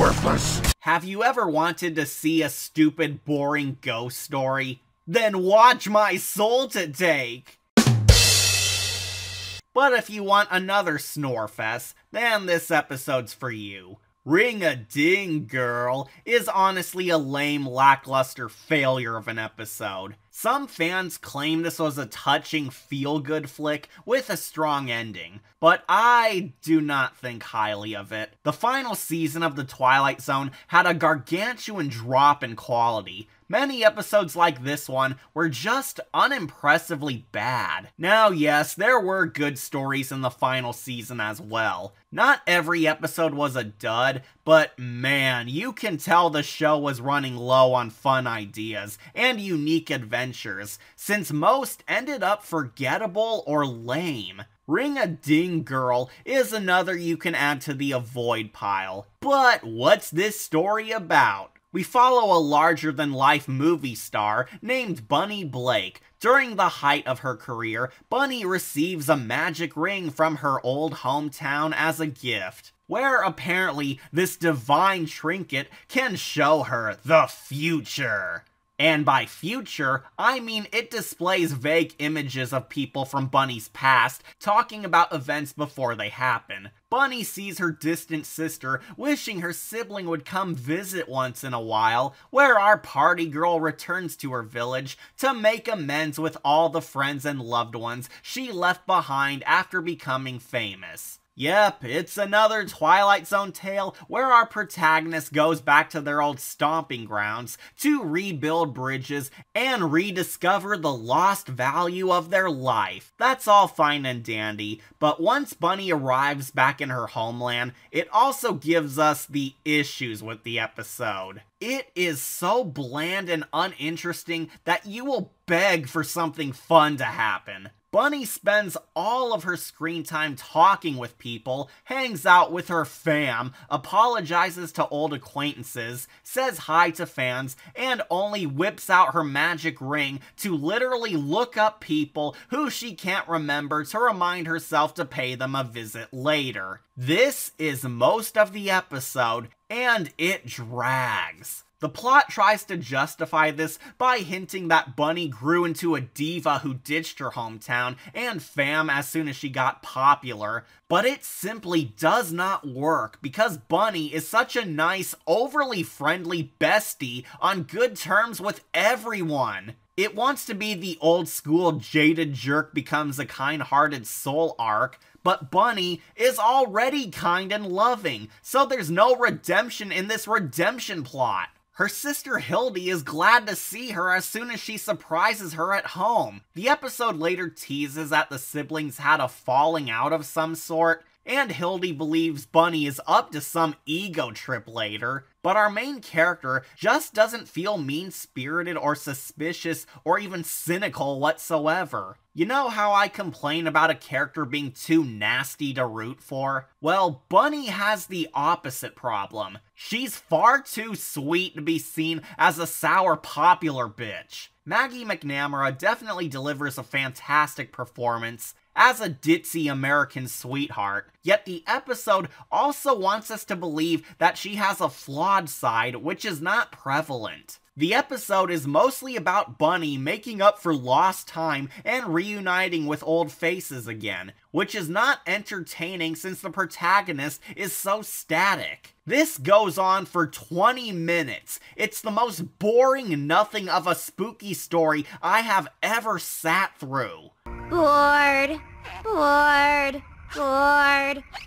worthless. Have you ever wanted to see a stupid, boring ghost story? Then watch my soul to take! But if you want another snorefest, then this episode's for you. Ring-a-Ding Girl is honestly a lame, lackluster failure of an episode. Some fans claim this was a touching feel-good flick with a strong ending, but I do not think highly of it. The final season of The Twilight Zone had a gargantuan drop in quality. Many episodes like this one were just unimpressively bad. Now yes, there were good stories in the final season as well. Not every episode was a dud, but man, you can tell the show was running low on fun ideas and unique adventures, since most ended up forgettable or lame. Ring-a-Ding Girl is another you can add to the avoid pile. But what's this story about? We follow a larger-than-life movie star named Bunny Blake. During the height of her career, Bunny receives a magic ring from her old hometown as a gift, where apparently this divine trinket can show her the future. And by future, I mean it displays vague images of people from Bunny's past talking about events before they happen. Bunny sees her distant sister wishing her sibling would come visit once in a while, where our party girl returns to her village to make amends with all the friends and loved ones she left behind after becoming famous. Yep, it's another Twilight Zone tale where our protagonist goes back to their old stomping grounds to rebuild bridges and rediscover the lost value of their life. That's all fine and dandy, but once Bunny arrives back in her homeland, it also gives us the issues with the episode. It is so bland and uninteresting that you will beg for something fun to happen. Bunny spends all of her screen time talking with people, hangs out with her fam, apologizes to old acquaintances, says hi to fans, and only whips out her magic ring to literally look up people who she can't remember to remind herself to pay them a visit later. This is most of the episode, and it drags. The plot tries to justify this by hinting that Bunny grew into a diva who ditched her hometown and fam as soon as she got popular, but it simply does not work because Bunny is such a nice, overly friendly bestie on good terms with everyone. It wants to be the old school jaded jerk becomes a kind-hearted soul arc, but Bunny is already kind and loving, so there's no redemption in this redemption plot. Her sister Hildy is glad to see her as soon as she surprises her at home. The episode later teases that the siblings had a falling out of some sort, and Hildy believes Bunny is up to some ego trip later, but our main character just doesn't feel mean-spirited or suspicious or even cynical whatsoever. You know how I complain about a character being too nasty to root for? Well, Bunny has the opposite problem. She's far too sweet to be seen as a sour popular bitch. Maggie McNamara definitely delivers a fantastic performance as a ditzy American sweetheart, yet the episode also wants us to believe that she has a flawed side which is not prevalent. The episode is mostly about Bunny making up for lost time and reuniting with old faces again, which is not entertaining since the protagonist is so static. This goes on for 20 minutes. It's the most boring nothing of a spooky story I have ever sat through. Bored.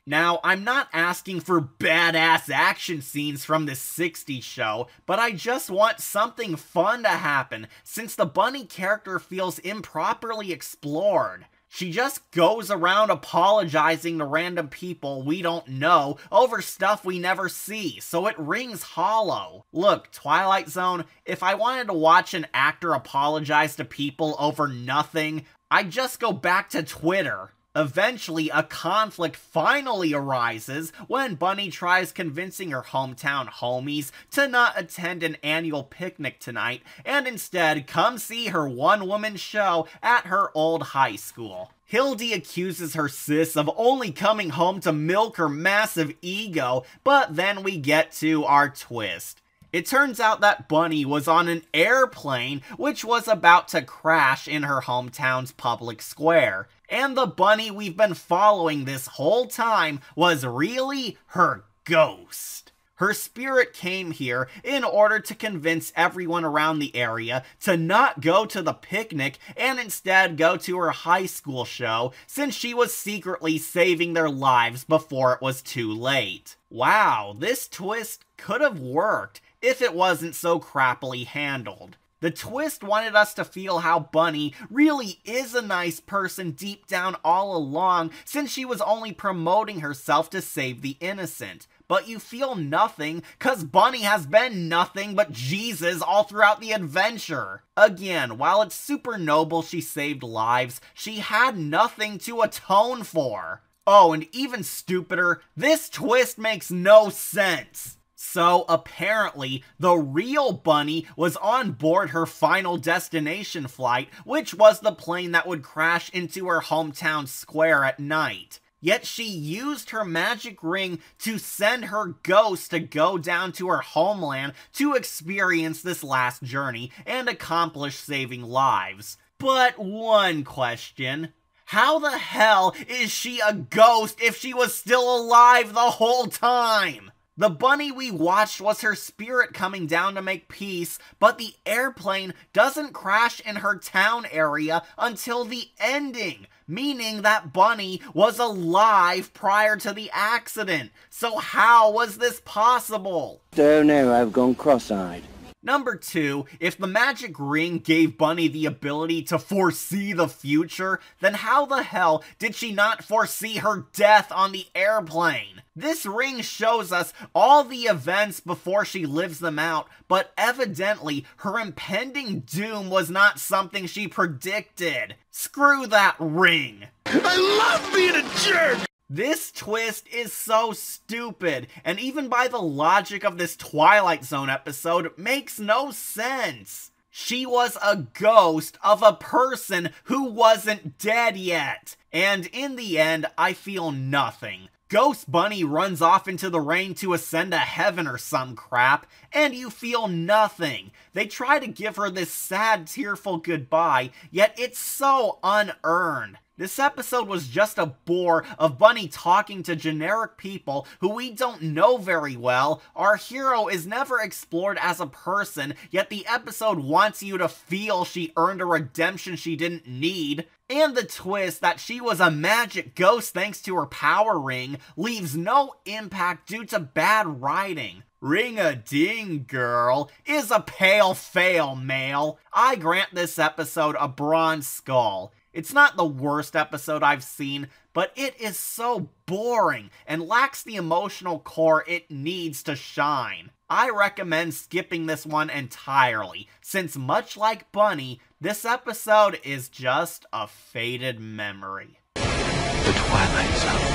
Now, I'm not asking for badass action scenes from this 60s show, but I just want something fun to happen, since the Bunny character feels improperly explored. She just goes around apologizing to random people we don't know over stuff we never see, so it rings hollow. Look, Twilight Zone, if I wanted to watch an actor apologize to people over nothing, I'd just go back to Twitter. Eventually, a conflict finally arises when Bunny tries convincing her hometown homies to not attend an annual picnic tonight and instead come see her one-woman show at her old high school. Hildy accuses her sis of only coming home to milk her massive ego, but then we get to our twist. It turns out that Bunny was on an airplane which was about to crash in her hometown's public square. And the bunny we've been following this whole time was really her ghost. Her spirit came here in order to convince everyone around the area to not go to the picnic and instead go to her high school show, since she was secretly saving their lives before it was too late. Wow, this twist could have worked if it wasn't so crappily handled. The twist wanted us to feel how Bunny really is a nice person deep down all along, since she was only promoting herself to save the innocent. But you feel nothing, cause Bunny has been nothing but Jesus all throughout the adventure. Again, while it's super noble she saved lives, she had nothing to atone for. Oh, and even stupider, this twist makes no sense. So apparently, the real Bunny was on board her final destination flight, which was the plane that would crash into her hometown square at night. Yet she used her magic ring to send her ghost to go down to her homeland to experience this last journey and accomplish saving lives. But one question: how the hell is she a ghost if she was still alive the whole time? The bunny we watched was her spirit coming down to make peace, but the airplane doesn't crash in her town area until the ending, meaning that Bunny was alive prior to the accident. So how was this possible? Don't know, I've gone cross-eyed. Number 2, if the magic ring gave Bunny the ability to foresee the future, then how the hell did she not foresee her death on the airplane? This ring shows us all the events before she lives them out, but evidently her impending doom was not something she predicted. Screw that ring! I love being a jerk! This twist is so stupid, and even by the logic of this Twilight Zone episode, makes no sense. She was a ghost of a person who wasn't dead yet, and in the end, I feel nothing. Ghost Bunny runs off into the rain to ascend to heaven or some crap, and you feel nothing. They try to give her this sad, tearful goodbye, yet it's so unearned. This episode was just a bore of Bunny talking to generic people who we don't know very well. Our hero is never explored as a person, yet the episode wants you to feel she earned a redemption she didn't need. And the twist that she was a magic ghost thanks to her power ring leaves no impact due to bad writing. Ring-a-ding girl is a pale fail, male. I grant this episode a bronze skull. It's not the worst episode I've seen, but it is so boring and lacks the emotional core it needs to shine. I recommend skipping this one entirely, since much like Bunny, this episode is just a faded memory. The Twilight Zone.